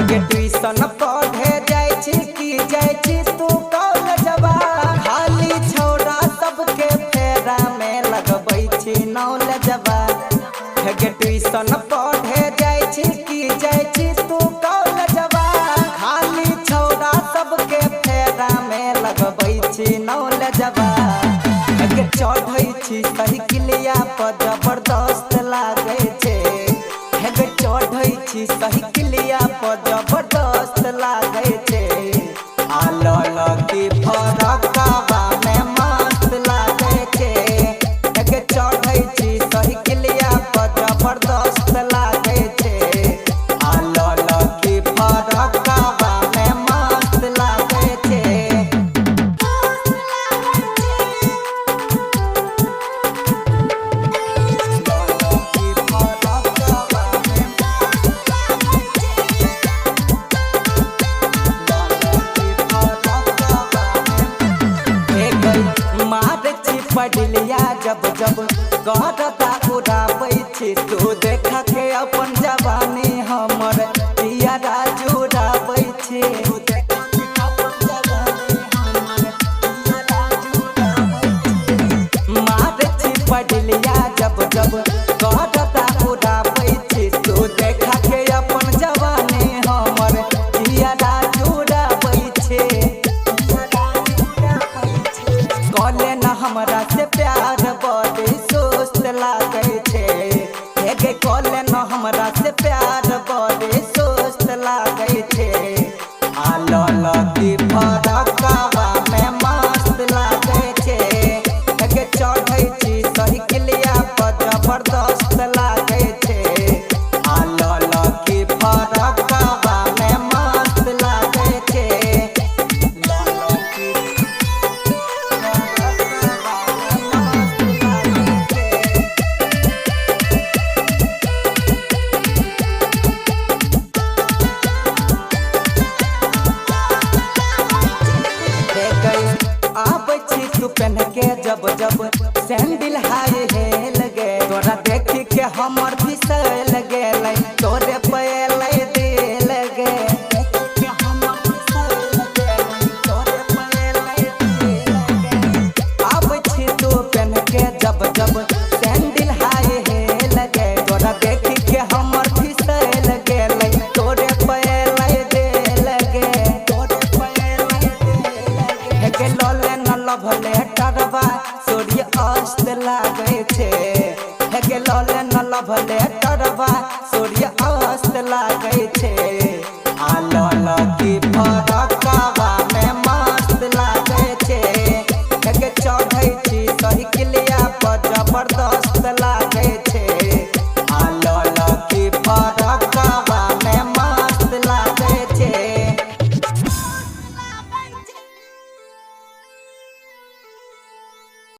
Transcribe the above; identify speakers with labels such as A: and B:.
A: के ट्यूशन पढ़े जाय छी की जाय छी तू कॉलेजवा खाली छौरा सबके फेरा में लगबै छी नॉलेजवा के ट्यूशन पढ़े जाय छी की जाय छी तू कॉलेजवा खाली छौरा सबके फेरा में लगबै छी नॉलेजवा के चढ़ै छी साइकिलिया पर जबरदस्त लागे छे हेगे चढ़ै छी साइकिलिया पर जबरदस्त लागे छे आलल की फरकवा में मस्त लागे छे हेगे चढ़ै छी साइकिलिया पर जबरदस्त लागे छे आलल की फरकवा में मस्त लागे छे। पढ़लिया जब जब गरदा उड़ाबै छी तू देखा के अपन जवानी हमर पियारा जुड़ाबै छी मार छी पढ़लिया जब जब गरदा उड़ाबै छी तू देखा के अपन जवानी हमर पियारा जुड़ाबै छी कॉले न हमरा से प्यार बड़ी सुस्त लागे छे हेगे कॉले न हमरा से प्यार बड़ी सुस्त लागे छे आलल की फरकवा में मस्त लागे छे हेगे चढ़ै छी साइकिलिया पर जबरदस्त लागे छे आलल की फरकवा में मस्त लागे छे। आबै छी तू पहन के जब जब सैंडल हाय हे लगे तोरा देख के हमर फिसल गेलै तोरे पयलै दे लगे आबै छी तू पहन के जब जब सैंडल हाय हे लगे तोरा देख के हमर फिसल गेलै तोरे पयलै दे लगे हेगे लोले न लभले टरवा सूर्य अस्त लागे छे हेगे लोले न लभले